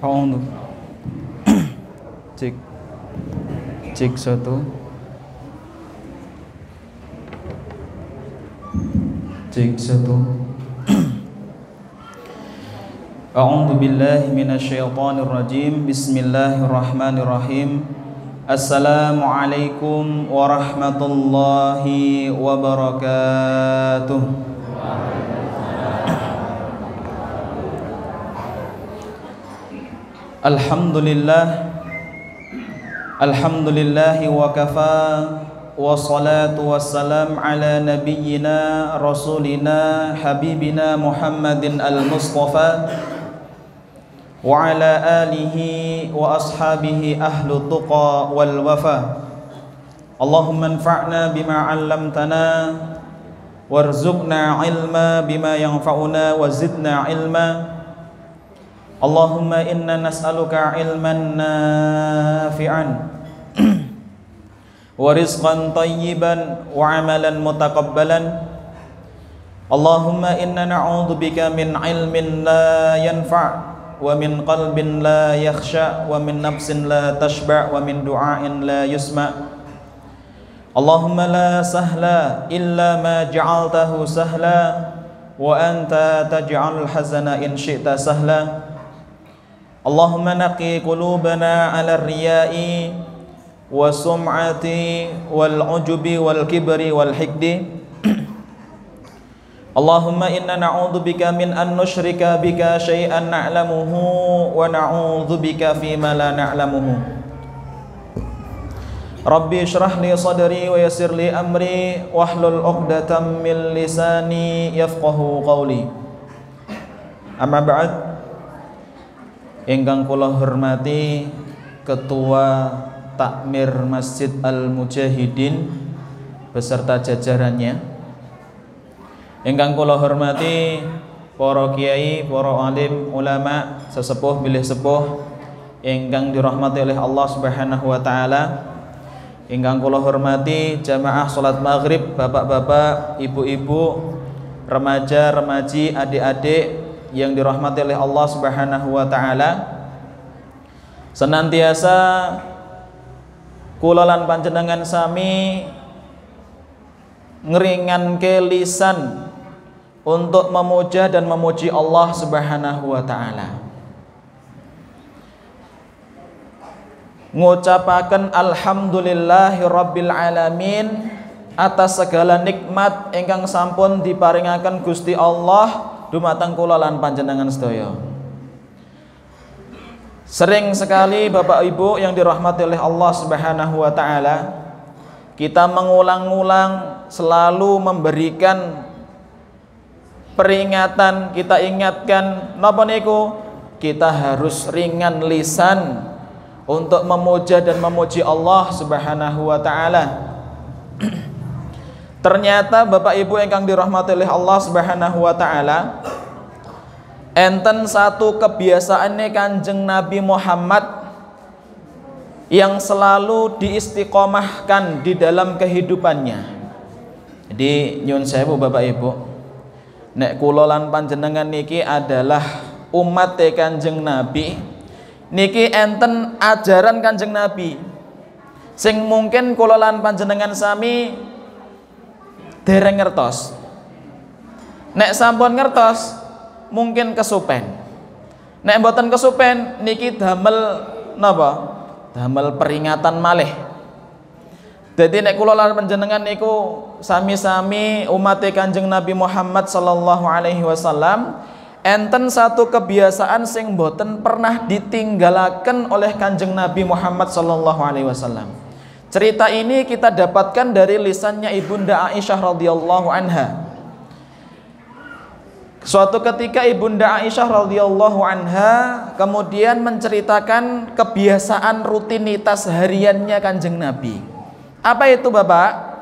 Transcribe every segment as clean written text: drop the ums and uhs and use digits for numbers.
A'udzu. Cek. Cek satu. Cek satu. A'udzu billahi minasyaitonir rajim. Bismillahirrahmanirrahim. Assalamualaikum warahmatullahi wabarakatuh. Alhamdulillahi wa kafa wa salatu wassalam ala nabiyyina rasulina habibina Muhammadin al-Mustafa wa ala alihi wa ashabihi ahlu tuqa wal wafa. Allahumma anfa'na bima 'allamtana warzuqna ilma bima yanfa'una wa zidna ilma. Allahumma inna nas'aluka ilman nafi'an wa rizqan tayyiban wa amalan mutaqabbalan. Allahumma inna na'udzubika min ilmin la yanfa' wa min qalbin la yakhsha wa min nafsin la tashba' wa min du'ain la yusma'. Allahumma la sahla illa ma ja'altahu sahla wa anta taj'alul hazana in syi'ta sahla. Allahumma naqi qulubana 'ala riya'i wa sum'ati wal 'ujubi wal kibri wal hikdi. Allahumma inna na'udzubika min an nusyrika bika syai'an na'lamuhu wa na'udzubika fima la na'lamuhu. Rabbi shrah li sadri wa yassir li amri wahlul 'uqdatam min lisani yafqahu qawli. Amma ba'd. Ingkang kula hormati Ketua Takmir Masjid Al-Mujahidin beserta jajarannya. Ingkang kula hormati para kiai, para alim, ulama, sesepuh bilih sepuh ingkang dirahmati oleh Allah Subhanahu wa taala. Ingkang kula hormati jamaah salat maghrib, bapak-bapak, ibu-ibu, remaja-remaji, adik-adik yang dirahmati oleh Allah Subhanahu wa taala. Senantiasa kula lan panjenengan sami ngeringanke lisan untuk memuja dan memuji Allah Subhanahu wa taala. Ngucapaken alhamdulillahi rabbil alamin atas segala nikmat ingkang sampun diparingaken Gusti Allah dumateng kula lan panjenengan sedaya. Sering sekali Bapak Ibu yang dirahmati oleh Allah Subhanahu wa taala, kita mengulang-ulang selalu memberikan peringatan, kita ingatkan napa niku, kita harus ringan lisan untuk memuja dan memuji Allah Subhanahu wa taala. Ternyata Bapak Ibu ingkang dirahmati oleh Allah Subhanahu wa taala, enten satu kebiasaannya Kanjeng Nabi Muhammad yang selalu diistiqomahkan di dalam kehidupannya. Jadi nyun sewu Bapak Ibu, nek kula lan panjenengan niki adalah umat Kanjeng Nabi, niki enten ajaran Kanjeng Nabi sing mungkin kula lan panjenengan sami dereng ngertos. Nek sampun ngertos mungkin kesupen. Nek mboten kesupen niki damel napa? Damel peringatan malih. Dadi nek kula lan panjenengan niku sami-sami umat Kanjeng Nabi Muhammad sallallahu alaihi wasallam, enten satu kebiasaan sing mboten pernah ditinggalaken oleh Kanjeng Nabi Muhammad sallallahu alaihi wasallam. Cerita ini kita dapatkan dari lisannya Ibunda Aisyah radhiyallahu anha. Suatu ketika Ibunda Aisyah radhiyallahu anha kemudian menceritakan kebiasaan rutinitas hariannya Kanjeng Nabi. Apa itu Bapak?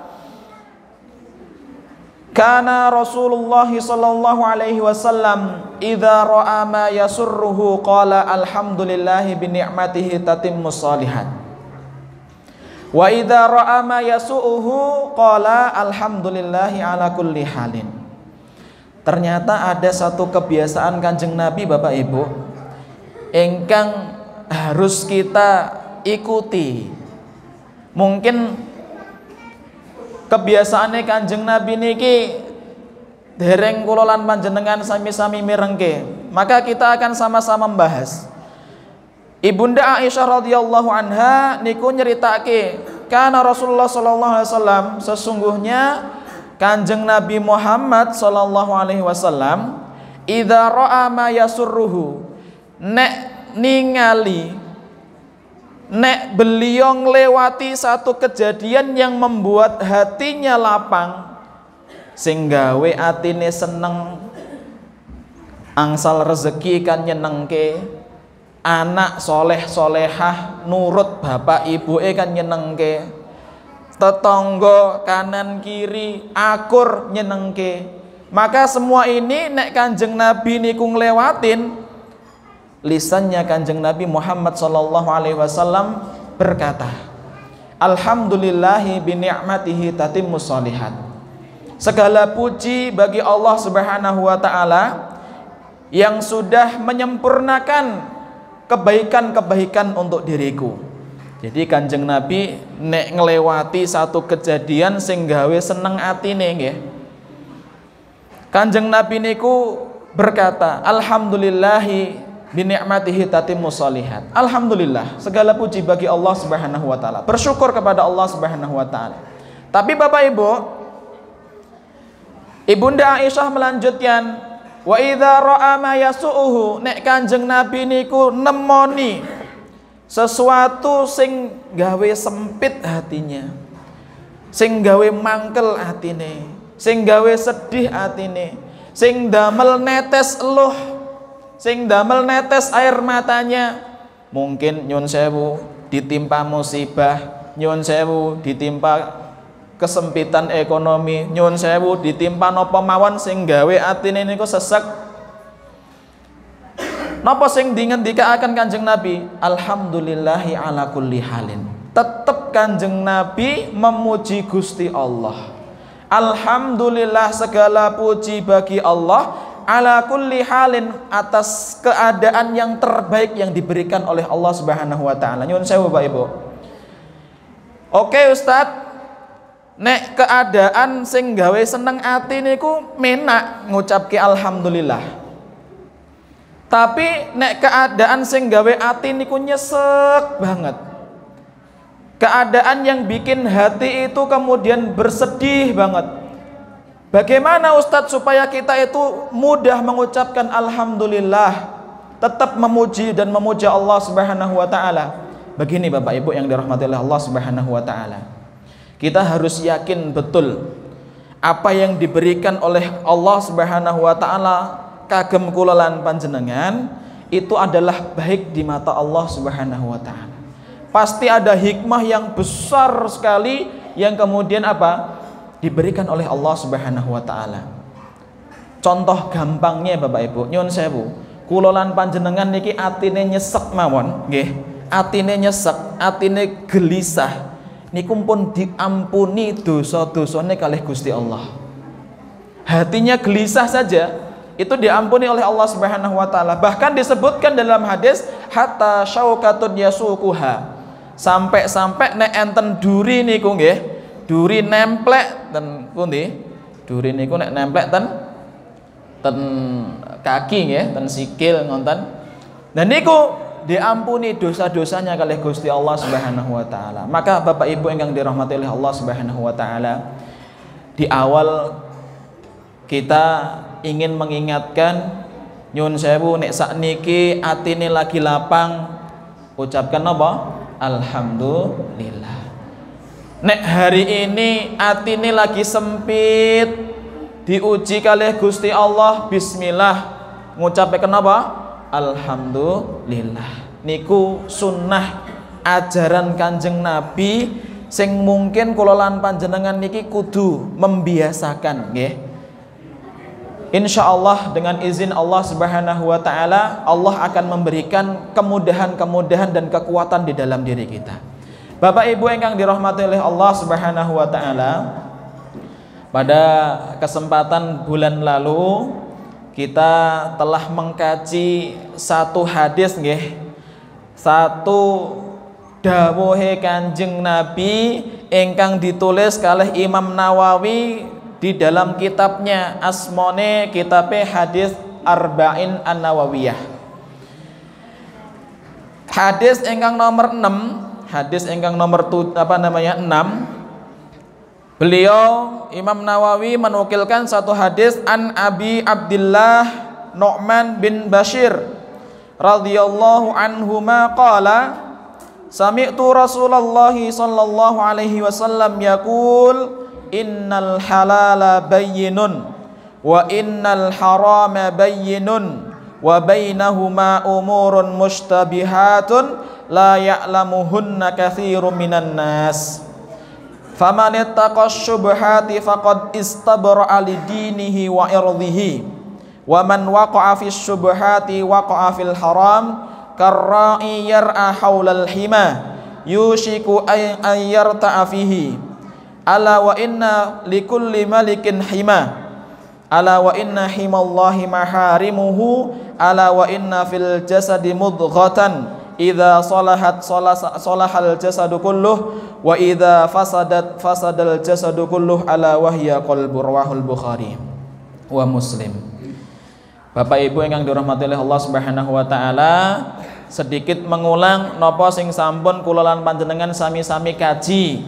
Kana Rasulullah sallallahu alaihi wasallam idza ra'a ma yasurruhu qala alhamdulillahi bi ni'matihi tatimmus shalihat. Wa idza ra'a ma yasu'uhu qala alhamdulillahi ala kulli halin. Ternyata ada satu kebiasaan Kanjeng Nabi Bapak Ibu ingkang harus kita ikuti. Mungkin kebiasaane Kanjeng Nabi niki dereng kula lan panjenengan sami-sami mirengke, maka kita akan sama-sama membahas. Ibunda Aisyah radhiyallahu anha niku nyeritake, kana Rasulullah sallallahu alaihi wasallam, sesungguhnya Kanjeng Nabi Muhammad sallallahu alaihi wasallam idza ra'a ma yasurruhu, nek ningali, nek beliau nglewati satu kejadian yang membuat hatinya lapang, sing gawe atine seneng, angsal rezeki kan nyenengke, anak soleh solehah nurut bapak ibuke kan nyenengke, tetangga kanan kiri akur nyenengke. Maka semua ini nek Kanjeng Nabi niku nglewatin, lisannya Kanjeng Nabi Muhammad sallallahu alaihi wasallam berkata, alhamdulillahi bi ni'matihi tatimmus shalihat. Segala puji bagi Allah Subhanahu wa taala yang sudah menyempurnakan kebaikan-kebaikan untuk diriku. Jadi Kanjeng Nabi nek ngelewati satu kejadian sing gawe seneng atine nggih. Kanjeng Nabi niku berkata, alhamdulillahi bi ni'matihi tatimmus shalihat. Alhamdulillah, segala puji bagi Allah Subhanahu wa taala. Bersyukur kepada Allah Subhanahu wa taala. Tapi Bapak Ibu, Ibunda Aisyah melanjutkan, wa idza ra'a ma yasu'uhu, nek Kanjeng Nabi niku nemoni sesuatu sing gawe sempit hatinya, sing gawe mangkel hatine, sing gawe sedih hatine, sing damel netes eluh, sing damel netes air matanya. Mungkin nyun sewu ditimpa musibah, nyun sewu ditimpa kesempitan ekonomi, nyun sewu ditimpa napa mawon sing gawe atine niku sesek. Napa sing dingendikaaken Kanjeng Nabi? Alhamdulillahi ala kulli halin. Tetep Kanjeng Nabi memuji Gusti Allah. Alhamdulillah, segala puji bagi Allah ala kulli halin, atas keadaan yang terbaik yang diberikan oleh Allah Subhanahu wa taala. Nyun sewu Bapak Ibu. Oke Ustadz, nek keadaan sing gawe seneng ati niku menak ngucapke alhamdulillah. Tapi nek keadaan sing gawe ati niku nyesek banget, keadaan yang bikin hati itu kemudian bersedih banget, bagaimana Ustadz supaya kita itu mudah mengucapkan alhamdulillah, tetap memuji dan memuja Allah Subhanahu wa taala? Begini Bapak Ibu yang dirahmati oleh Allah Subhanahu wa taala, kita harus yakin betul apa yang diberikan oleh Allah Subhanahu wa taala kagem kula lan panjenengan itu adalah baik di mata Allah Subhanahu wa taala. Pasti ada hikmah yang besar sekali yang kemudian apa? Diberikan oleh Allah Subhanahu wa taala. Contoh gampangnya Bapak Ibu, nyun sewu, kula lan panjenengan niki atine nyesek mawon, nggih. Atine nyesek, atine gelisah. Niku pun diampuni dosa-dosane kalih Gusti Allah. Hatinya gelisah saja itu diampuni oleh Allah Subhanahu wa taala. Bahkan disebutkan dalam hadis hatta syaukatun yasukuha, sampai-sampai nek enten duri niku nggih, duri nemplek ten pundi? Duri niku nek nemplek ten kaki nggih, ten sikil ngonten. Dan niku diampuni dosa-dosanya kalih Gusti Allah Subhanahu wa taala. Maka Bapak Ibu ingkang dirahmati oleh Allah Subhanahu wa taala, di awal kita ingin mengingatkan, nyun sewu nek sakniki atine lagi lapang, ucapkan apa? Alhamdulillah. Nek hari ini atine lagi sempit, diuji kalih Gusti Allah, bismillah, ngucapkan apa? Alhamdulillah. Niku sunnah ajaran Kanjeng Nabi sing mungkin kula lan panjenengan niki kudu membiasakan nggih. Insyaallah dengan izin Allah Subhanahu wa taala, Allah akan memberikan kemudahan-kemudahan dan kekuatan di dalam diri kita. Bapak Ibu ingkang dirahmati oleh Allah Subhanahu wa taala, pada kesempatan bulan lalu kita telah mengkaji satu hadis nggih, satu dawuhe Kanjeng Nabi ingkang ditulis kalih Imam Nawawi di dalam kitabnya asmone kitabe Hadis Arba'in An-Nawawiyah. Hadis ingkang nomor 6, hadis ingkang nomor 6. Beliau Imam Nawawi menukilkan satu hadis an Abi Abdullah Nu'man bin Bashir radhiyallahu anhuma qala sami'tu Rasulullah sallallahu alaihi wasallam yaqul innal halala bayyinun wa innal harama bayyinun wa bainahuma umurun mushtabihatun la ya'lamuhunna katsirun minan nas faman ittaqash syubhati faqad istabra'a lidinihi wa irdihi wa man waqa'a fis syubhati waqa'a fil haram karra'i yar'a haulal hima yushiku an yarta'a fihi ala wa inna likulli malikin hima ala wa inna himallahi maharimuhu ala wa inna fil jasadi mudghatan idza salahat salahal jasadu kulluh wa idza fasadat fasadal jasadu kulluh ala wahya qalbu rawahul Bukhari wa Muslim. Bapak Ibu ingkang dirahmati oleh Allah Subhanahu wa taala, sedikit mengulang napa sing sampun kula lan panjenengan sami-sami kaji,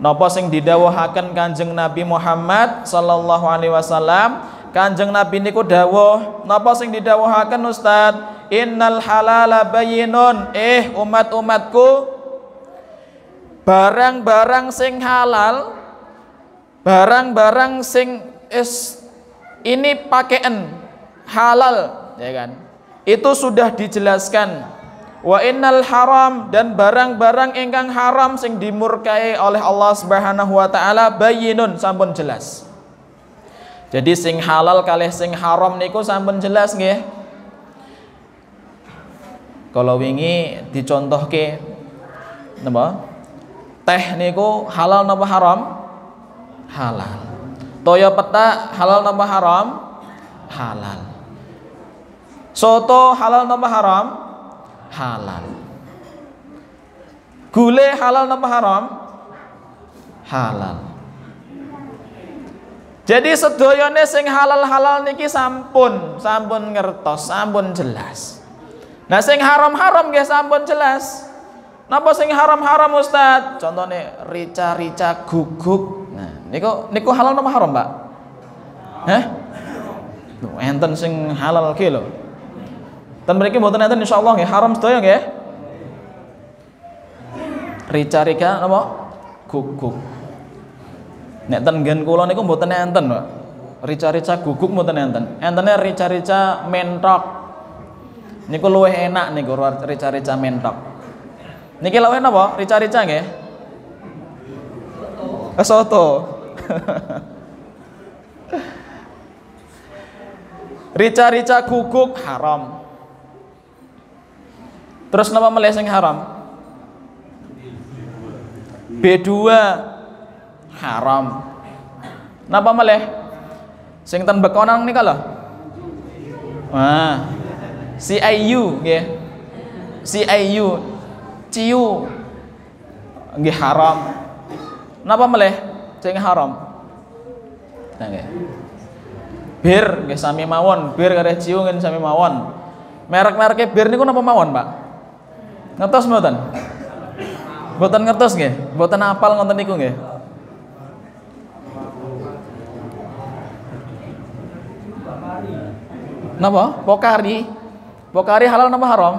napa sing didhawuhaken Kanjeng Nabi Muhammad sallallahu alaihi wasallam. Kanjeng Nabi niku dawuh, napa sing didhawuhaken Ustaz? Innal halala bayyinun. Umat-umatku, barang-barang sing halal, barang-barang sing ini pakaian halal, ya kan? Itu sudah dijelaskan. Wa innal haram, dan barang-barang ingkang haram sing dimurkai oleh Allah Subhanahu wa taala bayyinun, sampun jelas. Jadi sing halal kalih sing haram niku sampun jelas nggih. Kalau wingi dicontohke napa? Teh niku halal napa haram? Halal. Toya peta halal napa haram? Halal. Soto halal napa haram? Halal. Gule halal napa haram? Halal. Jadi sedayane sing halal-halal niki sampun ngertos, sampun jelas. Nah sing haram-haram nggih sampun jelas. Napa sing haram-haram Ustaz? Contohnya rica-rica guguk. Nah, niku halal napa haram, Pak? Hah? Enten sing halal ki lho. Ten mriki mboten enten insyaallah nggih, haram sedaya nggih. Rica-rica napa? Guguk. Nek ten nggen kula niku mboten enten, Pak. Rica-rica guguk mboten enten. Entene rica-rica mentok. Niku luwih enak niku rica-rica mentok. Niki luwih napa? Rica-rica nggih. Soto. Rica-rica guguk haram. Terus napa melih sing haram? B2 haram. Napa melih? Sing ten bekonan nika lho. Wah. CIU nggih. CIU. Ciu. Nggih haram. Napa melih sing haram? Nah nggih. Bir nggih sami mawon, bir kare ciu nggih sami mawon. Merek-mereke bir niku napa mawon, Pak? Ngertos mboten? Mboten ngertos nggih? Mboten apal ngoten niku nggih. Napa? Pokari. Pokari halal napa haram?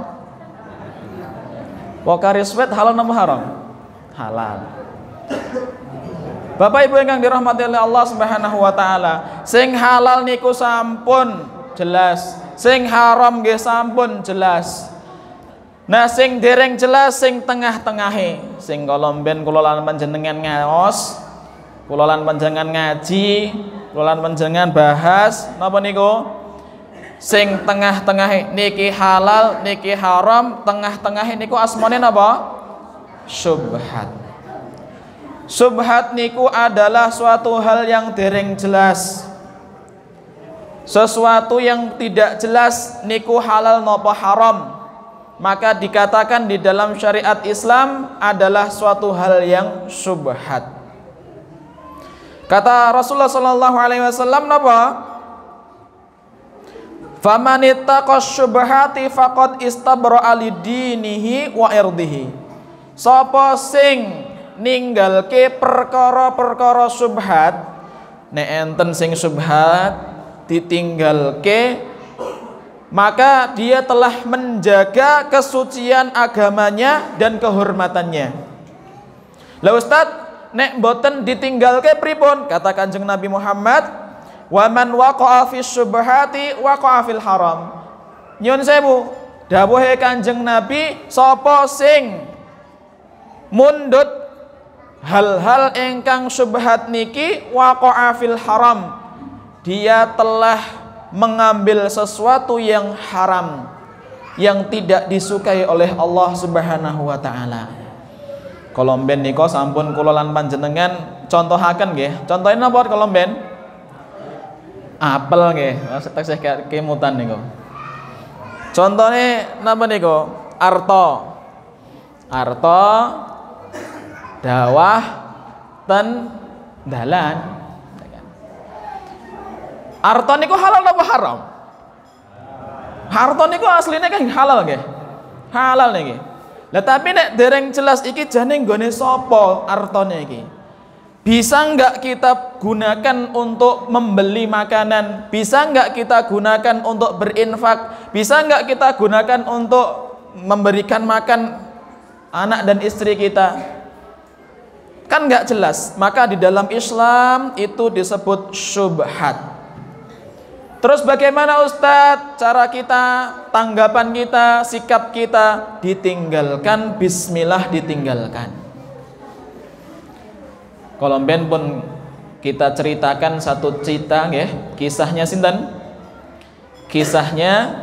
Pokari sweat halal napa haram? Halal. Bapak Ibu ingkang dirahmati oleh Allah Subhanahu wa taala, sing halal niku sampun jelas, sing haram nggih sampun jelas. Nah sing dereng jelas sing tengah-tengahe, sing kala mben kula lan panjenengan ngaos, kula lan panjenengan ngaji, kula lan panjenengan bahas napa niku? Sing tengah-tengahe niki halal, niki haram, tengah-tengahe niku asmane napa? Syubhat. Syubhat niku adalah suatu hal yang dereng jelas. sesuatu yang tidak jelas niku halal napa haram, maka dikatakan di dalam syariat Islam adalah suatu hal yang syubhat. Kata Rasulullah sallallahu alaihi wasallam napa? Famanittaqash syubhati faqad istabra'a lidinihi wa irdihi. Sapa sing ninggalke perkara-perkara syubhat, nek enten sing syubhat ditinggalke, maka dia telah menjaga kesucian agamanya dan kehormatannya. Lah Ustaz, nek boten ditinggalke pripun? Kata Kanjeng Nabi Muhammad, wa man waqa'a fi syubhati waqa'a fil haram. Nyun sewu, dawuhe Kanjeng Nabi, sapa sing mundut hal-hal ingkang syubhat niki waqa'a fil haram, dia telah mengambil sesuatu yang haram, yang tidak disukai oleh Allah Subhanahu wa taala. Kolomben niko sampun kula lan panjenengan contohaken nggih. Contohin napa kolomben? Apel nggih. Taksih kemutan niku. Contone napa niku? Arta. Arta dawah ten dalan. Arta niku halal apa haram? Harta niku asline kan halal nggih. Halal niki. Lah tapi nek dereng jelas iki jane nggone sapa artane iki? Bisa enggak kita gunakan untuk membeli makanan? Bisa enggak kita gunakan untuk berinfak? Bisa enggak kita gunakan untuk memberikan makan anak dan istri kita? Kan enggak jelas. Maka di dalam Islam itu disebut syubhat. Terus bagaimana Ustadz cara kita, tanggapan kita, sikap kita? Ditinggalkan, bismillah ditinggalkan. Kalau ben pun kita ceritakan satu cerita nggih, kisahnya sinten? Kisahnya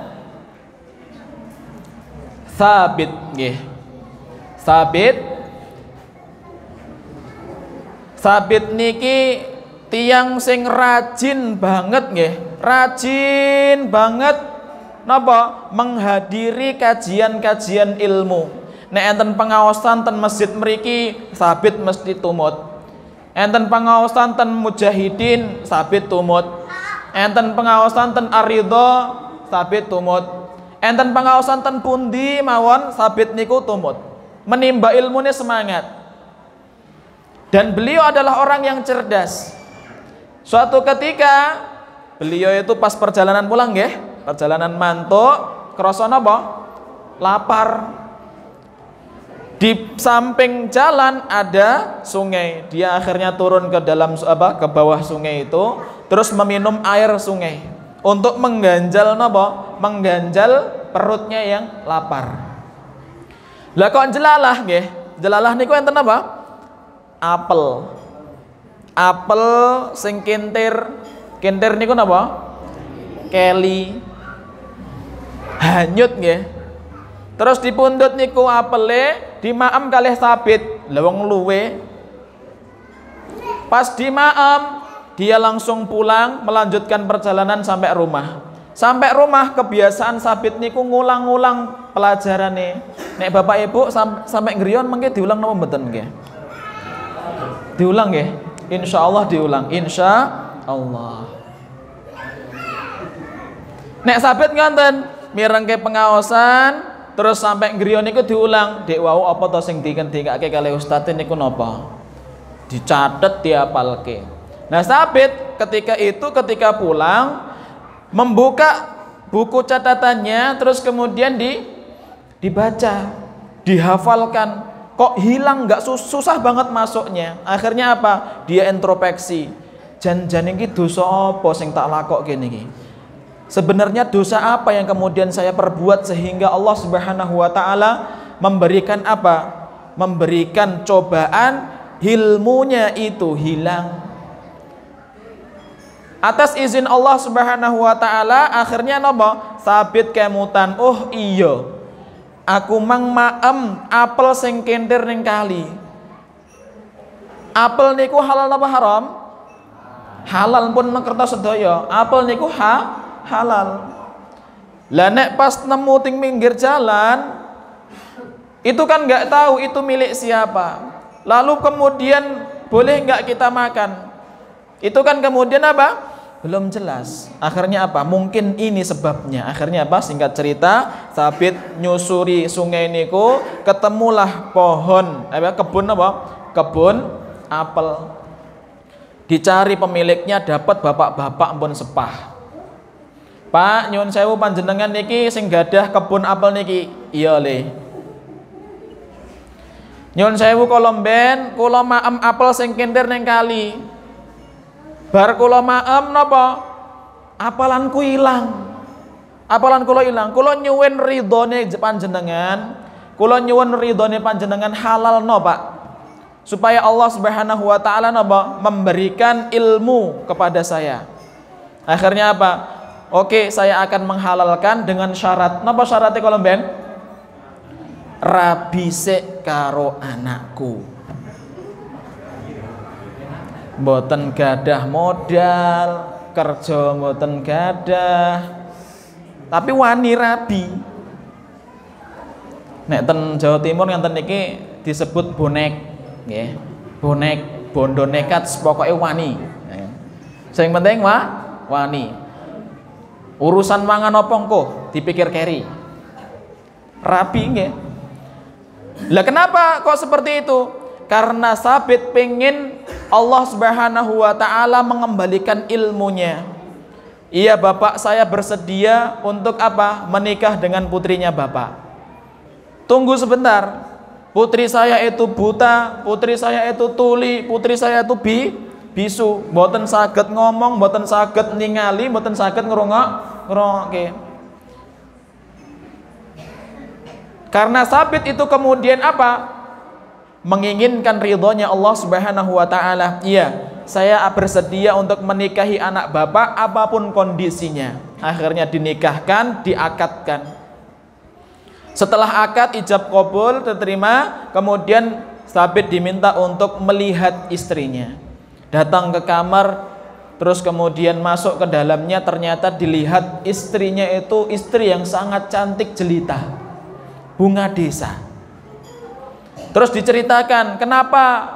Thabit nggih. Thabit niki tiyang sing rajin banget nggih. Rajin banget napa menghadiri kajian-kajian ilmu. Nek enten pengaosan ten masjid mriki Thabit mesti tumut. Enten pengaosan ten mujahidin Thabit tumut. Enten pengaosan ten Ar-Ridha Thabit tumut. Enten pengaosan ten pundi mawon Thabit niku tumut. Menimba ilmunya semangat. Dan beliau adalah orang yang cerdas. Suatu ketika beliau itu pas perjalanan pulang nggih, perjalanan mantuk, krasa napa? Lapar. Di samping jalan ada sungai. Dia akhirnya turun ke dalam ke bawah sungai itu, terus meminum air sungai untuk mengganjal napa? Mengganjal perutnya yang lapar. Lah kok jelalah nggih? Jelalah niku enten apa? Apel. Apel sing kintir. Kintir niku napa? Keli. Hanyut nggih. Terus dipundhut niku apele, dimaem kalih Thabit. Lah wong luwe. Pas dimaem, dia langsung pulang melanjutkan perjalanan sampai rumah. Sampai rumah kebiasaan Thabit niku ngulang-ngulang pelajarane. Nek Bapak Ibu sampai ngriyon mengke diulang napa mboten nggih? Diulang nggih. Insyaallah diulang. Insyaallah. Nek Thabit ngonten mirengke pengaosan terus sampai ngriyo niku diulang. Dek wau apa to sing dikendikake kalih ustaz niku napa? Dicatet diapalke. Nah Thabit ketika pulang membuka buku catatannya terus kemudian dibaca, dihafalkan. Kok hilang enggak susah banget masuknya. Akhirnya apa? Dia introspeksi. Jan-jan iki dosa apa sing tak lakokke niki? Sebenarnya dosa apa yang kemudian saya perbuat sehingga Allah Subhanahu wa taala memberikan apa? Memberikan cobaan, ilmunya itu hilang. Atas izin Allah Subhanahu wa taala akhirnya napa? Thabit kemutan. Oh iya. Aku mang maem apel sing kentir ning kali. Apel niku halal apa haram? halal pun kertas sedaya. Apel niku halal. Lah nek pas nemu ting pinggir jalan, itu kan nggak tahu itu milik siapa. Lalu kemudian boleh nggak kita makan? Itu kan kemudian apa? Belum jelas. Akhirnya apa? Mungkin ini sebabnya. Akhirnya apa? Singkat cerita, Sabit nyusuri sungai niku, ketemulah pohon, kebun apa? Kebun apel. Dicari pemiliknya, dapat bapak-bapak pun sepah. Pak, nyuwun sewu panjenengan niki sing gadah kebun apel niki. Iya le. Nyuwun sewu kolomben, kula maem apel sing kintir ning kali. Bar kula maem napa? Apalanku ilang. Apalan kula ilang. Kula nyuwun ridhone panjenengan. Kula nyuwun ridhone panjenengan halal no, Pak. Supaya Allah Subhanahu wa taala napa? Memberikan ilmu kepada saya. Akhirnya apa? Oke, saya akan menghalalkan dengan syarat. Napa syaratnya kolomben? Rabi sik karo anakku. Mboten gadah modal, kerja mboten gadah, tapi wani rabi. Nek ten Jawa Timur ngenten niki disebut bonek, nggih. Bonek, bondo nekat, pokoke wani. Sing penting wani. Urusan mangan apa engko dipikir keri. Rabi nggih. Lah kenapa kok seperti itu? Karena Sabit pengen Allah Subhanahu wa taala mengembalikan ilmunya. Iya, bapak saya bersedia untuk apa? Menikah dengan putrinya bapak. Tunggu sebentar. Putri saya itu buta, putri saya itu tuli, putri saya itu bisu, mboten saged ngomong, mboten saged ningali, mboten saged ngrungokke. Karena Sabit itu kemudian apa? Menginginkan ridhonya Allah Subhanahu wa taala. Iya, saya bersedia untuk menikahi anak bapak apapun kondisinya. Akhirnya dinikahkan, diakadkan. Setelah akad ijab qabul diterima, kemudian Sabit diminta untuk melihat istrinya. Datang ke kamar, terus kemudian masuk ke dalamnya, ternyata dilihat istrinya itu istri yang sangat cantik jelita, bunga desa. Terus diceritakan, kenapa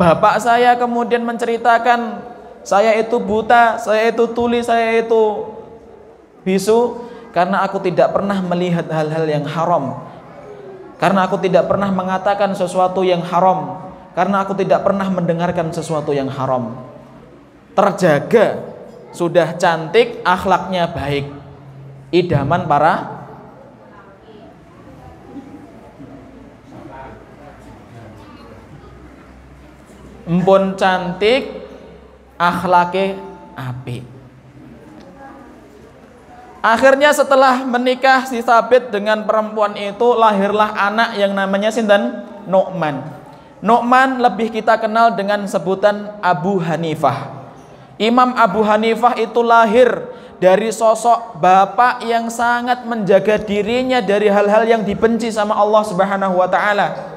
bapak saya kemudian menceritakan saya itu buta, saya itu tuli, saya itu bisu? Karena aku tidak pernah melihat hal-hal yang haram, karena aku tidak pernah mengatakan sesuatu yang haram, karena aku tidak pernah mendengarkan sesuatu yang haram. Terjaga, sudah cantik, akhlaknya baik, idaman para empun cantik, akhlake apik. Akhirnya setelah menikah si Sabit dengan perempuan itu, lahirlah anak yang namanya sinten? Nu'man. Nu'man lebih kita kenal dengan sebutan Abu Hanifah. Imam Abu Hanifah itu lahir dari sosok bapak yang sangat menjaga dirinya dari hal-hal yang dibenci sama Allah Subhanahu wa taala.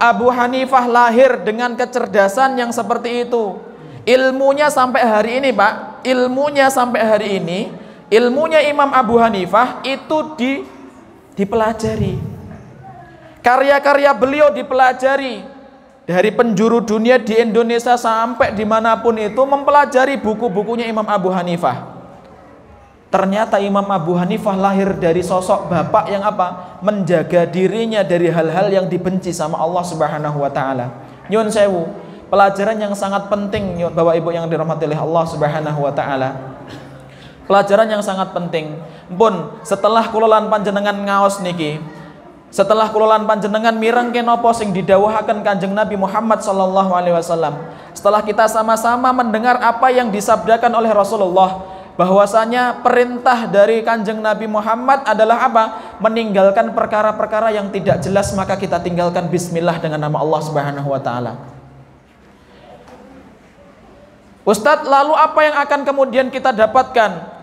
Abu Hanifah lahir dengan kecerdasan yang seperti itu. Ilmunya sampai hari ini, Pak. Ilmunya sampai hari ini, ilmunya Imam Abu Hanifah itu dipelajari. Karya-karya beliau dipelajari. Dari penjuru dunia di Indonesia sampai dimanapun itu mempelajari buku-bukunya Imam Abu Hanifah. Ternyata Imam Abu Hanifah lahir dari sosok bapak yang apa? Menjaga dirinya dari hal-hal yang dibenci sama Allah Subhanahu wa taala. Nyun sewu, pelajaran yang sangat penting Bapak Ibu yang dirahmati oleh Allah Subhanahu wa taala. Pelajaran yang sangat penting. Pun setelah kulolan panjenengan ngaos niki, setelah kulolan panjenengan mirengke napa sing didhawuhaken Kanjeng Nabi Muhammad sallallahu alaihi wasallam, setelah kita sama-sama mendengar apa yang disabdakan oleh Rasulullah, bahwasanya perintah dari Kanjeng Nabi Muhammad adalah apa? Meninggalkan perkara-perkara yang tidak jelas, maka kita tinggalkan bismillah dengan nama Allah Subhanahu wa taala. Ustadz, lalu apa yang akan kemudian kita dapatkan?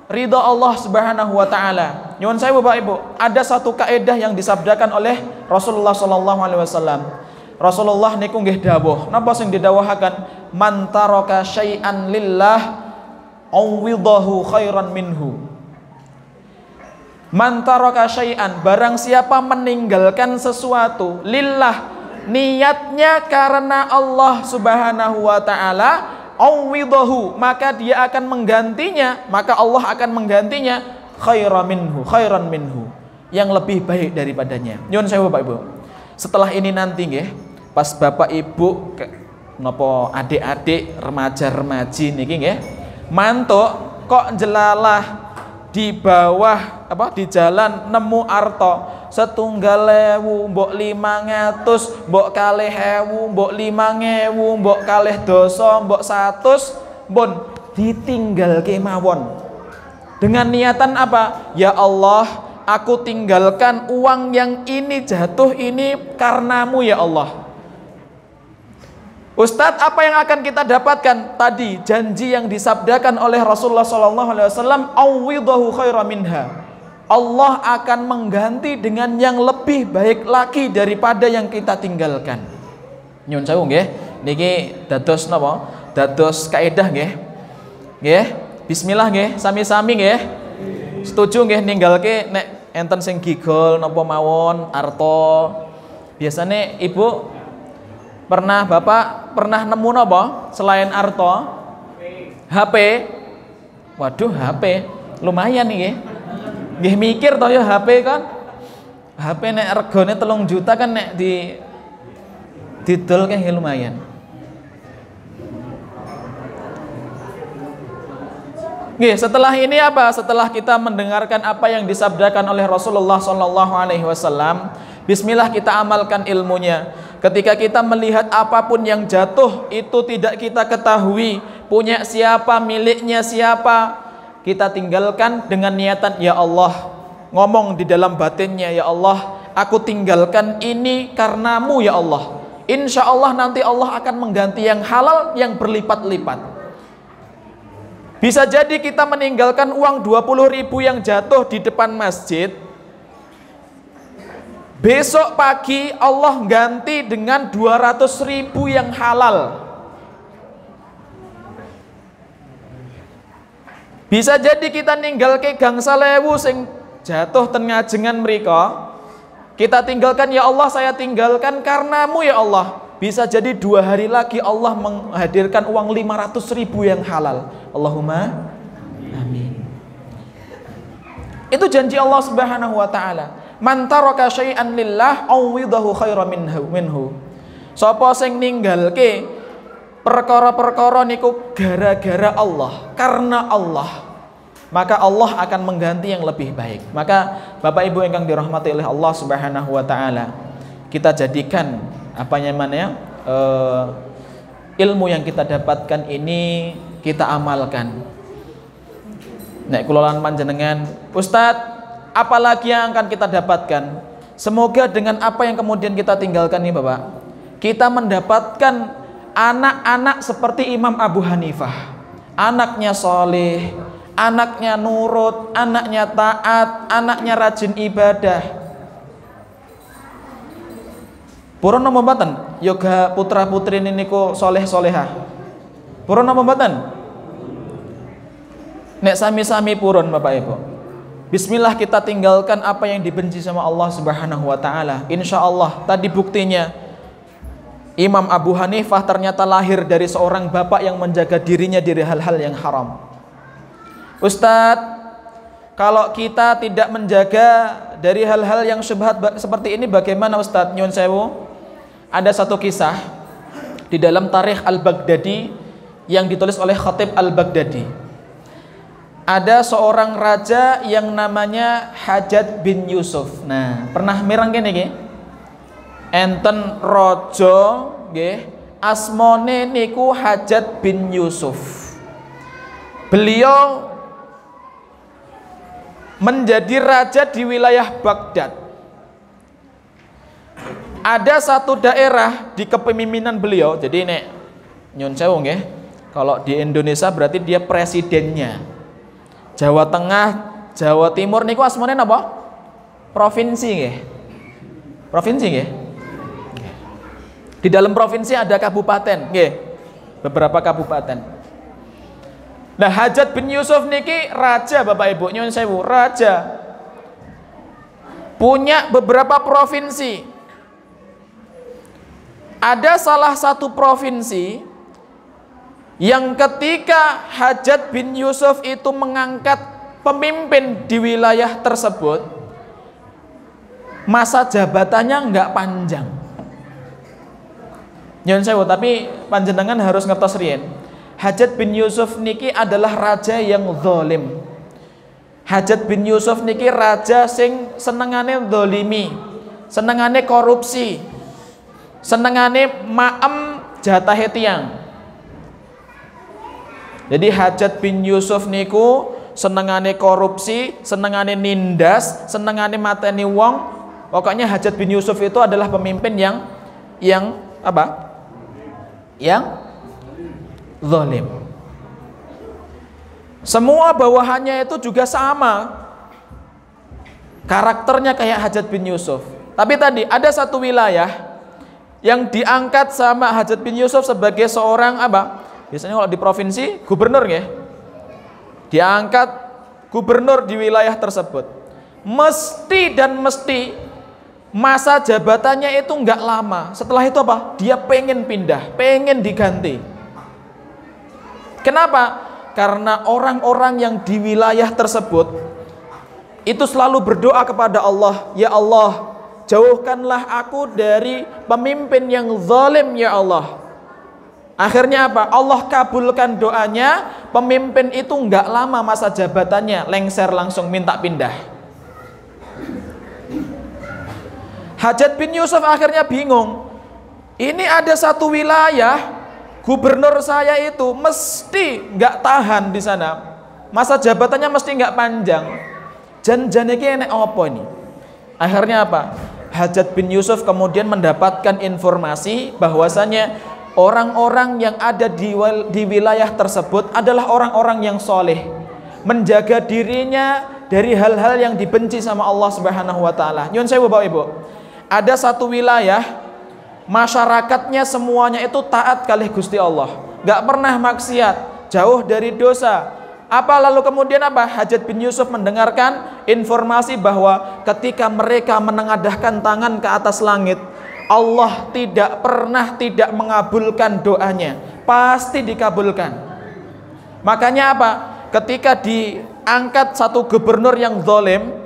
Ridha Allah Subhanahu wa taala. Nyuwun saya Bapak Ibu, ada satu kaidah yang disabdakan oleh Rasulullah sallallahu alaihi wasallam. Rasulullah niku nggih dawuh, napa sing didhawuhaken? Man taraka syai'an lillah awwidahu khairan minhu. Man taraka syai'an, barang siapa meninggalkan sesuatu lillah, niatnya karena Allah Subhanahu wa taala, awwidahu, maka dia akan menggantinya, maka Allah akan menggantinya khairan minhu, yang lebih baik daripadanya. Nyuwun sewu Bapak Ibu. Setelah ini nanti nggih, pas Bapak Ibu napa adik-adik remaja-remaji niki nggih, mantuk kok jelalah di bawah di jalan nemu arta 1.000, mbok 500, mbok 2.000, mbok 5.000, mbok 2.000, mbok 100, mbon ditinggalke mawon. Dengan niatan apa? Ya Allah, aku tinggalkan uang yang ini jatuh ini karenamu ya Allah. Ustadz, apa yang akan kita dapatkan? Tadi janji yang disabdakan oleh Rasulullah SAW, awwidahu khairan minha. Allah akan mengganti dengan yang lebih baik lagi daripada yang kita tinggalkan. Nyun sewu nggih, niki dados napa? Dados kaidah nggih. Nggih, bismillah nggih, sami-sami nggih. Setuju nggih ninggalke nek enten sing gigol napa mawon arta. Biasane Ibu Bapak pernah nemu napa selain arta? HP. Waduh, HP. Lumayan nih nggih. Nggih mikir toh ya HP kan. HP nek regane 3 juta kan nek didol kan lumayan. Nggih, setelah ini apa? Setelah kita mendengarkan apa yang disabdakan oleh Rasulullah SAW, bismillah kita amalkan ilmunya. Ketika kita melihat apapun yang jatuh itu tidak kita ketahui punya siapa, miliknya siapa, kita tinggalkan dengan niatan ya Allah, ngomong di dalam batinnya, ya Allah, aku tinggalkan ini karenamu ya Allah. Insya Allah nanti Allah akan mengganti yang halal yang berlipat-lipat. Bisa jadi kita meninggalkan uang 20.000 yang jatuh di depan masjid, besok pagi Allah ganti dengan 200.000 yang halal. Bisa jadi kita ninggal ke gang 1.000 sing jatuh ten ngajengan mriko, kita tinggalkan ya Allah, saya tinggalkan karenamu ya Allah. Bisa jadi 2 hari lagi Allah menghadirkan uang 500.000 yang halal. Allahumma amin. Itu janji Allah Subhanahu wa taala. Man taraka syai'an lillah awwidahu khairan minhu. Sapa sing ninggalke perkara-perkara niku gara-gara Allah, karena Allah, maka Allah akan mengganti yang lebih baik. Maka Bapak Ibu yang dirahmati oleh Allah Subhanahu wa taala, kita jadikan ilmu yang kita dapatkan ini kita amalkan. Nek kula lan panjenengan, Ustadz, apalagi yang akan kita dapatkan? Semoga dengan apa yang kemudian kita tinggalkan nih Bapak, kita mendapatkan anak-anak seperti Imam Abu Hanifah. Anaknya soleh, anaknya nurut, anaknya taat, anaknya rajin ibadah. Purun napa mboten? Yoga putra putri niku soleh solehah. Purun napa mboten? Nek sami-sami purun Bapak Ibu. Bismillah kita tinggalkan apa yang dibenci sama Allah Subhanahu wa taala. Insya Allah tadi buktinya Imam Abu Hanifah ternyata lahir dari seorang bapak yang menjaga dirinya dari hal-hal yang haram. Ustadz, kalau kita tidak menjaga dari hal-hal yang syubhat seperti ini bagaimana Ustadz? Nyun sewu. Ada satu kisah di dalam Tarikh Al-Baghdadi yang ditulis oleh Khatib Al-Baghdadi. Ada seorang raja yang namanya Hajjaj bin Yusuf. Nah, pernah mirang kene nggih? Enten raja nggih, asmane niku Hajjaj bin Yusuf. Beliau menjadi raja di wilayah Baghdad. Ada satu daerah di kepemimpinan beliau. Jadi nek nyun sewu nggih, kalau di Indonesia berarti dia presidennya. Jawa Tengah, Jawa Timur niku asmane napa? Provinsi nggih. Provinsi nggih. Di dalam provinsi ada kabupaten, nggih. Beberapa kabupaten. Nah, Hajjaj bin Yusuf niki raja Bapak Ibu, nyuwun sewu, raja. Punya beberapa provinsi. Ada salah satu provinsi yang ketika Hajjaj bin Yusuf itu mengangkat pemimpin di wilayah tersebut, masa jabatannya nggak panjang. Nyuwun sewu, tapi panjenengan harus ngertos riyen. Hajjaj bin Yusuf niki adalah raja yang zalim. Hajjaj bin Yusuf niki raja sing senengane zalimi, senengane korupsi, senengane maem jatahe tiyang. Jadi Hajjaj bin Yusuf niku senengane korupsi, senengane nindas, senengane mateni wong. Pokoknya Hajjaj bin Yusuf itu adalah pemimpin yang apa? Yang zalim. Semua bawahannya itu juga sama, karakternya kayak Hajjaj bin Yusuf. Tapi tadi ada satu wilayah yang diangkat sama Hajjaj bin Yusuf sebagai seorang apa? Biasanya kalau di provinsi gubernur ya, diangkat gubernur di wilayah tersebut. Mesti masa jabatannya itu nggak lama. Setelah itu apa? Dia pengen pindah, pengen diganti. Kenapa? Karena orang-orang yang di wilayah tersebut itu selalu berdoa kepada Allah, ya Allah, jauhkanlah aku dari pemimpin yang zalim ya Allah. Akhirnya apa? Allah kabulkan doanya, pemimpin itu nggak lama masa jabatannya, lengser langsung minta pindah. Hajjaj bin Yusuf akhirnya bingung. Ini ada satu wilayah, gubernur saya itu mesti nggak tahan di sana, masa jabatannya mesti nggak panjang. Jan-jan iki enek apa ini? Akhirnya apa? Hajjaj bin Yusuf kemudian mendapatkan informasi bahwasanya orang-orang yang ada di wilayah tersebut adalah orang-orang yang soleh, menjaga dirinya dari hal-hal yang dibenci sama Allah Subhanahu wa taala. Nyun sewu Bapak Ibu. Ada satu wilayah masyarakatnya semuanya itu taat kalih Gusti Allah, nggak pernah maksiat, jauh dari dosa. Apa lalu kemudian apa? Hajjaj bin Yusuf mendengarkan informasi bahwa ketika mereka menengadahkan tangan ke atas langit, Allah tidak pernah tidak mengabulkan doanya, pasti dikabulkan. Makanya apa? Ketika diangkat satu gubernur yang zalim,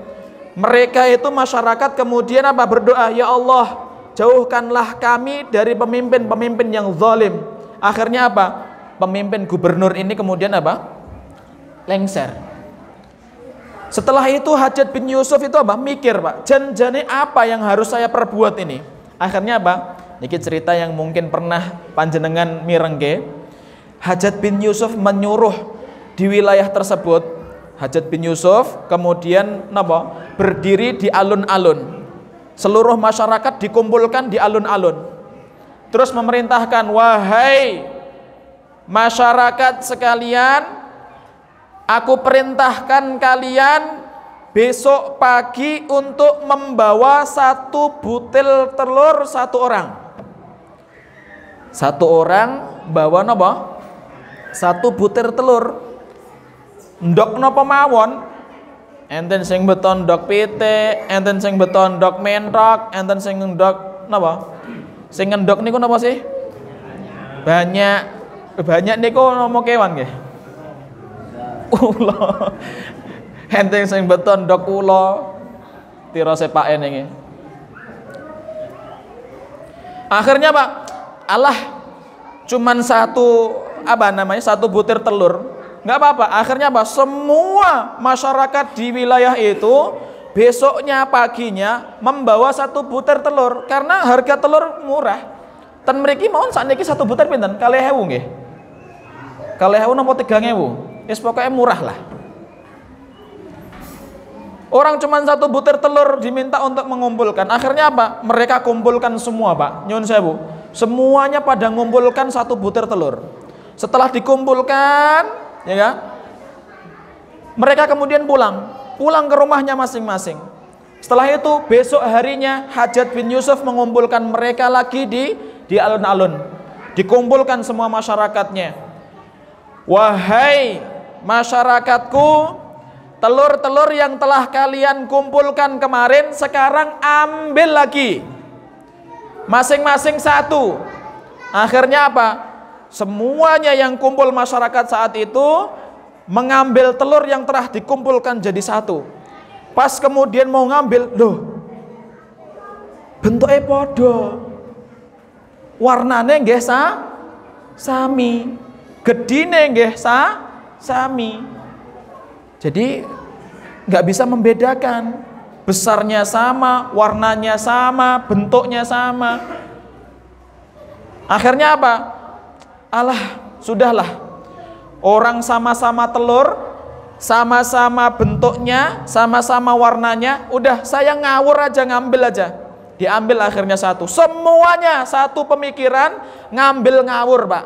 mereka itu masyarakat kemudian apa? Berdoa, ya Allah, jauhkanlah kami dari pemimpin-pemimpin yang zalim. Akhirnya apa? Pemimpin gubernur ini kemudian apa? Lengser. Setelah itu Hajjaj bin Yusuf itu apa? Mikir, Pak, jan-jane apa yang harus saya perbuat ini? Akhirnya apa? Niki cerita yang mungkin pernah panjenengan mirengke. Hajjaj bin Yusuf menyuruh di wilayah tersebut. Hajjaj bin Yusuf kemudian napa? Berdiri di alun-alun. Seluruh masyarakat dikumpulkan di alun-alun. Terus memerintahkan, wahai masyarakat sekalian, aku perintahkan kalian besok pagi untuk membawa satu butil telur satu orang. Satu orang bawa napa? Satu butir telur. Ndok napa mawon? Enten sing beton ndok pite, enten sing beton ndok mentok, enten sing ndok napa? Sing ndok niku napa sih? Banyak. Banyak niku nama kewan nggih. Ula. Enten sing beton ndok ula. Tira sepake niki. Akhirnya Pak, Allah cuman satu satu butir telur. Nggak apa-apa, akhirnya apa? Semua masyarakat di wilayah itu besoknya paginya membawa satu butir telur karena harga telur murah. Tan mriki mawon sakniki satu butir pinten? 2.000 nggih. 2.000 napa 3.000? Wis pokoke murah lah. Orang cuma satu butir telur diminta untuk mengumpulkan. Akhirnya apa? Mereka kumpulkan semua, Pak. Nyun sewu. Semuanya pada ngumpulkan satu butir telur. Setelah dikumpulkan, ya kan? Mereka kemudian pulang ke rumahnya masing-masing. Setelah itu besok harinya Hajjaj bin Yusuf mengumpulkan mereka lagi di alun-alun, dikumpulkan semua masyarakatnya. Wahai masyarakatku, telur-telur yang telah kalian kumpulkan kemarin sekarang ambil lagi, masing-masing satu. Akhirnya apa? Semuanya yang kumpul masyarakat saat itu mengambil telur yang telah dikumpulkan jadi satu. Pas kemudian mau ngambil, loh, bentuknya podo, warnanya nggih sami, gedine nggih sami. Jadi nggak bisa membedakan, besarnya sama, warnanya sama, bentuknya sama. Akhirnya apa? Alah, sudahlah. Orang sama-sama telur, sama-sama bentuknya, sama-sama warnanya, udah saya ngawur aja, ngambil aja. Diambil akhirnya satu. Semuanya satu pemikiran, ngambil ngawur, Pak.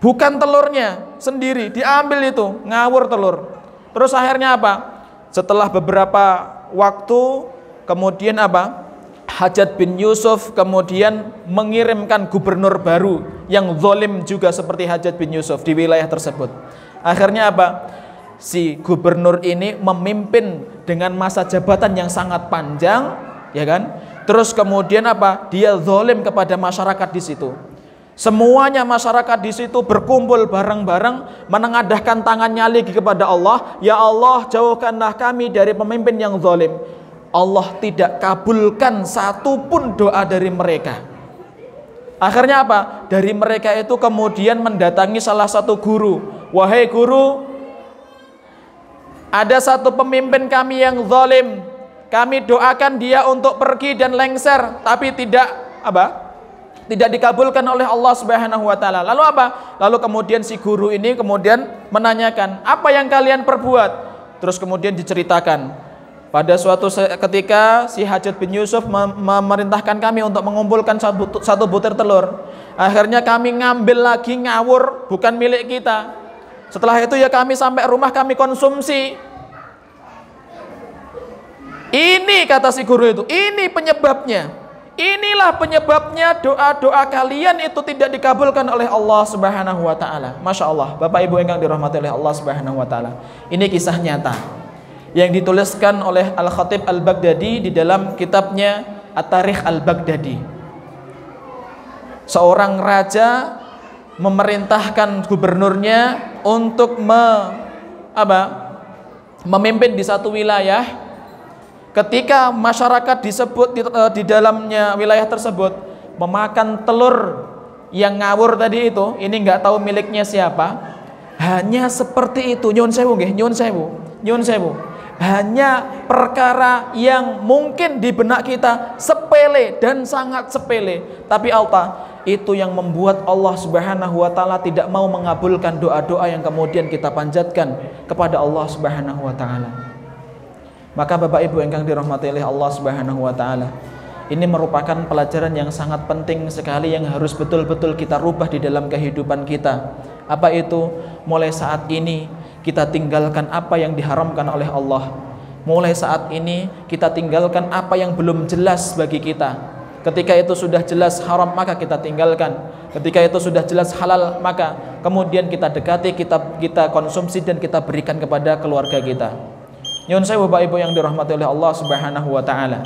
Bukan telurnya sendiri, diambil itu, ngawur telur. Terus akhirnya apa? Setelah beberapa waktu, kemudian apa? Hajjaj bin Yusuf kemudian mengirimkan gubernur baru yang zalim juga seperti Hajjaj bin Yusuf di wilayah tersebut. Akhirnya apa? Si gubernur ini memimpin dengan masa jabatan yang sangat panjang, ya kan? Terus kemudian apa? Dia zalim kepada masyarakat di situ. Semuanya masyarakat di situ berkumpul bareng-bareng menengadahkan tangannya lagi kepada Allah. Ya Allah, jauhkanlah kami dari pemimpin yang zalim. Allah tidak kabulkan satupun doa dari mereka. Akhirnya apa? Dari mereka itu kemudian mendatangi salah satu guru. Wahai guru, ada satu pemimpin kami yang zalim. Kami doakan dia untuk pergi dan lengser, tapi tidak apa? Tidak dikabulkan oleh Allah Subhanahu wa taala. Lalu apa? Lalu kemudian si guru ini kemudian menanyakan, "Apa yang kalian perbuat?" Terus kemudian diceritakan. Pada suatu ketika si Hajjaj bin Yusuf memerintahkan kami untuk mengumpulkan satu butir telur. Akhirnya kami ngambil lagi ngawur, bukan milik kita. Setelah itu ya kami sampai rumah kami konsumsi. Ini kata si guru itu, ini penyebabnya. Inilah penyebabnya doa-doa kalian itu tidak dikabulkan oleh Allah Subhanahu wa taala. Masya Allah, Bapak Ibu yang dirahmati oleh Allah Subhanahu wa taala. Ini kisah nyata yang dituliskan oleh Al-Khatib Al-Baghdadi di dalam kitabnya At-Tarikh Al-Baghdadi. Seorang raja memerintahkan gubernurnya untuk memimpin di satu wilayah. Ketika masyarakat di dalamnya wilayah tersebut memakan telur yang ngawur tadi itu, ini nggak tahu miliknya siapa. Hanya seperti itu, nyun sewu nggih, nyun sewu. Hanya perkara yang mungkin di benak kita sepele dan sangat sepele, tapi itu yang membuat Allah Subhanahu wa taala tidak mau mengabulkan doa-doa yang kemudian kita panjatkan kepada Allah Subhanahu wa taala. Maka Bapak Ibu yang dirahmati oleh Allah Subhanahu wa taala, ini merupakan pelajaran yang sangat penting sekali yang harus betul-betul kita rubah di dalam kehidupan kita. Apa itu? Mulai saat ini kita tinggalkan apa yang diharamkan oleh Allah. Mulai saat ini kita tinggalkan apa yang belum jelas bagi kita. Ketika itu sudah jelas haram, maka kita tinggalkan. Ketika itu sudah jelas halal, maka kemudian kita dekati, kita konsumsi dan kita berikan kepada keluarga kita. Nyun sewu Bapak Ibu yang dirahmati oleh Allah Subhanahu wa taala.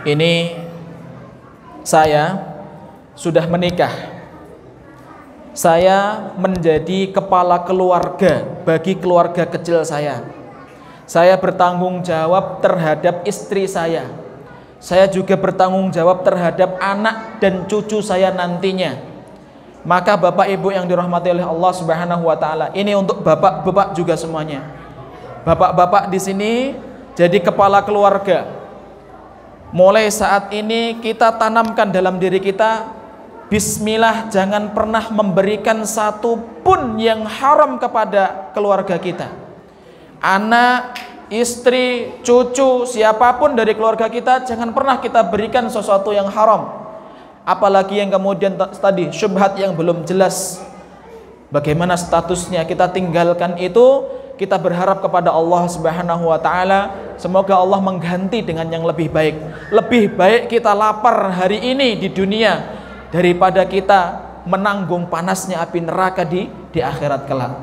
Ini saya sudah menikah. Saya menjadi kepala keluarga bagi keluarga kecil saya. Saya bertanggung jawab terhadap istri saya. Saya juga bertanggung jawab terhadap anak dan cucu saya nantinya. Maka Bapak Ibu yang dirahmati oleh Allah Subhanahu wa taala, ini untuk bapak-bapak juga semuanya. Bapak-bapak di sini jadi kepala keluarga. Mulai saat ini kita tanamkan dalam diri kita, bismillah, jangan pernah memberikan satu pun yang haram kepada keluarga kita. Anak, istri, cucu, siapapun dari keluarga kita, jangan pernah kita berikan sesuatu yang haram. Apalagi yang kemudian tadi syubhat yang belum jelas. Bagaimana statusnya, kita tinggalkan itu. Kita berharap kepada Allah Subhanahu wa taala semoga Allah mengganti dengan yang lebih baik. Lebih baik kita lapar hari ini di dunia daripada kita menanggung panasnya api neraka di akhirat kelak.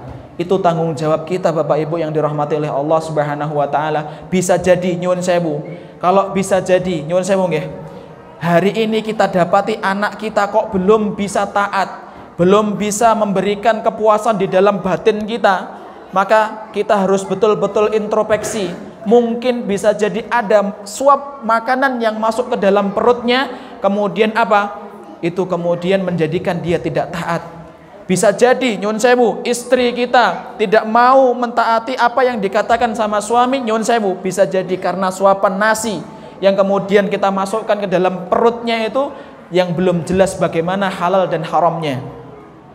Itu tanggung jawab kita Bapak Ibu yang dirahmati oleh Allah Subhanahu wa taala. Bisa jadi nyuwun sewu, kalau bisa jadi nyuwun sewu nggih, hari ini kita dapati anak kita kok belum bisa taat, belum bisa memberikan kepuasan di dalam batin kita, maka kita harus betul-betul introspeksi. Mungkin bisa jadi ada suap makanan yang masuk ke dalam perutnya, kemudian apa? Itu kemudian menjadikan dia tidak taat. Bisa jadi nyuwun sewu, istri kita tidak mau mentaati apa yang dikatakan sama suami, nyuwun sewu, bisa jadi karena suapan nasi yang kemudian kita masukkan ke dalam perutnya itu yang belum jelas bagaimana halal dan haramnya.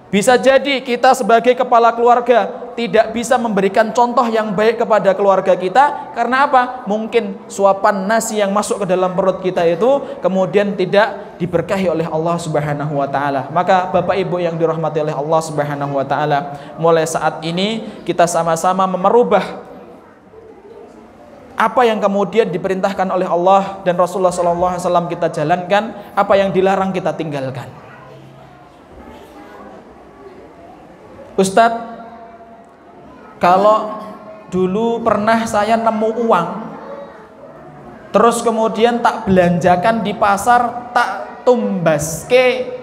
Bisa jadi kita sebagai kepala keluarga tidak bisa memberikan contoh yang baik kepada keluarga kita. Karena apa? Mungkin suapan nasi yang masuk ke dalam perut kita itu kemudian tidak diberkahi oleh Allah Subhanahu wa taala. Maka Bapak Ibu yang dirahmati oleh Allah Subhanahu wa taala, mulai saat ini kita sama-sama merubah apa yang kemudian diperintahkan oleh Allah dan Rasulullah SAW kita jalankan, apa yang dilarang kita tinggalkan. Ustadz, kalau dulu pernah saya nemu uang, terus kemudian tak belanjakan di pasar, tak tumbaske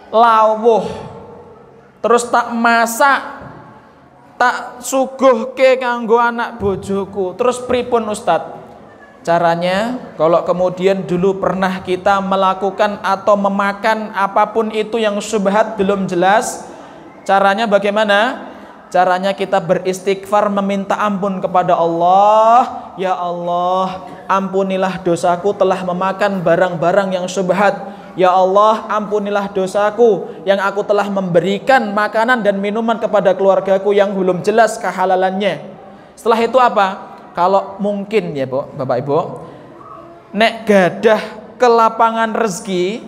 lawuh, terus tak masak, tak suguhke kanggo anak bojoku, terus pripun Ustadz? Caranya, kalau kemudian dulu pernah kita melakukan atau memakan apapun itu yang syubhat belum jelas, caranya bagaimana? Caranya kita beristighfar, meminta ampun kepada Allah. Ya Allah, ampunilah dosaku telah memakan barang-barang yang syubhat. Ya Allah, ampunilah dosaku yang aku telah memberikan makanan dan minuman kepada keluargaku yang belum jelas kehalalannya. Setelah itu apa? Kalau mungkin ya Bu, Bapak Ibu, nek gadah kelapangan rezeki,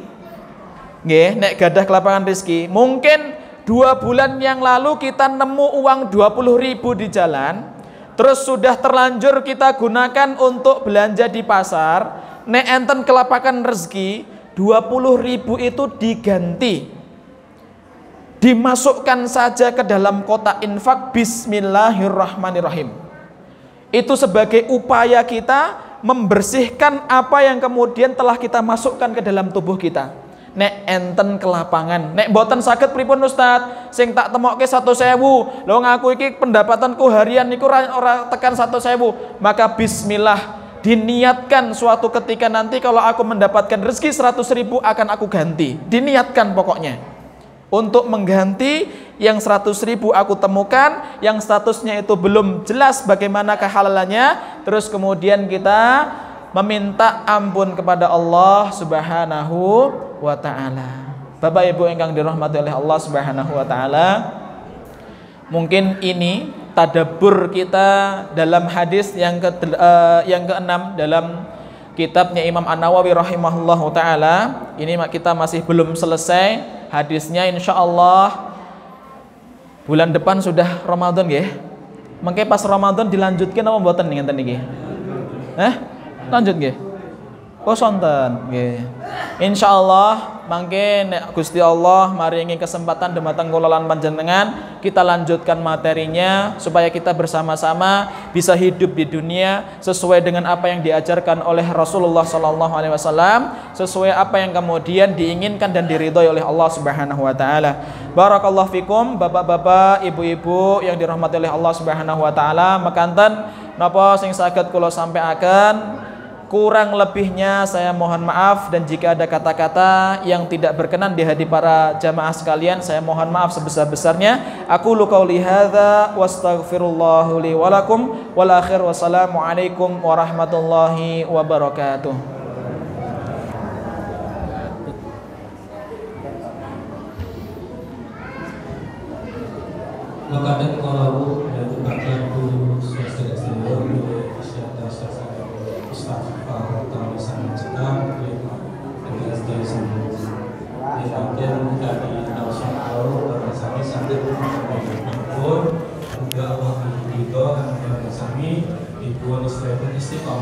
nggih, nek gadah kelapangan rezeki, mungkin 2 bulan yang lalu kita nemu uang 20.000 di jalan, terus sudah terlanjur kita gunakan untuk belanja di pasar. Nek enten kelapangan rezeki, 20.000 itu diganti, dimasukkan saja ke dalam kotak infak. Bismillahirrahmanirrahim. Itu sebagai upaya kita membersihkan apa yang kemudian telah kita masukkan ke dalam tubuh kita. Nek enten kelapangan, nek boten saged pripun Ustaz? Sing tak temokke 100.000. Lho ngaku iki pendapatanku harian niku ora tekan 100.000. Maka bismillah, diniatkan suatu ketika nanti kalau aku mendapatkan rezeki 100.000 akan aku ganti. Diniatkan pokoknya untuk mengganti yang 100.000 aku temukan, yang statusnya itu belum jelas bagaimana kehalalannya, terus kemudian kita meminta ampun kepada Allah Subhanahu wa ta'ala. Bapak Ibu ingkang dirahmati oleh Allah Subhanahu wa ta'ala, mungkin ini tadabbur kita dalam hadis yang ke-6 dalam kitabnya Imam An-Nawawi rahimahullahu ta'ala. Ini kita masih belum selesai hadisnya, insyaallah bulan depan sudah Ramadan nggih. Mengke pas Ramadan dilanjutkan apa mboten ngenten niki? Lanjut nggih. Oh sonten nggih. Insyaallah mangke nek Gusti Allah maringi kesempatan dumateng kula lan panjenengan, kita lanjutkan materinya supaya kita bersama-sama bisa hidup di dunia sesuai dengan apa yang diajarkan oleh Rasulullah sallallahu alaihi wasallam, sesuai apa yang kemudian diinginkan dan diridhoi oleh Allah Subhanahu wa taala. Barakallahu fikum Bapak-bapak, Ibu-ibu yang dirahmati oleh Allah Subhanahu wa taala. Mekanten napa sing saged kula sampaikan, kurang lebihnya saya mohon maaf, dan jika ada kata-kata yang tidak berkenan di hati para jamaah sekalian, saya mohon maaf sebesar-besarnya. Aku qauli hadza wastaghfirullahu li wa lakum wal akhir. Wassalamualaikum warahmatullahi wabarakatuh. Wakadek kalau dan berkatu swasta eksterior isyata swasta istighfar atau sangat cekap dengan segala sembuh. Di bagian dari tahu sampai rasanya sampai pun juga Allah ridho lan sami dipun istiqomah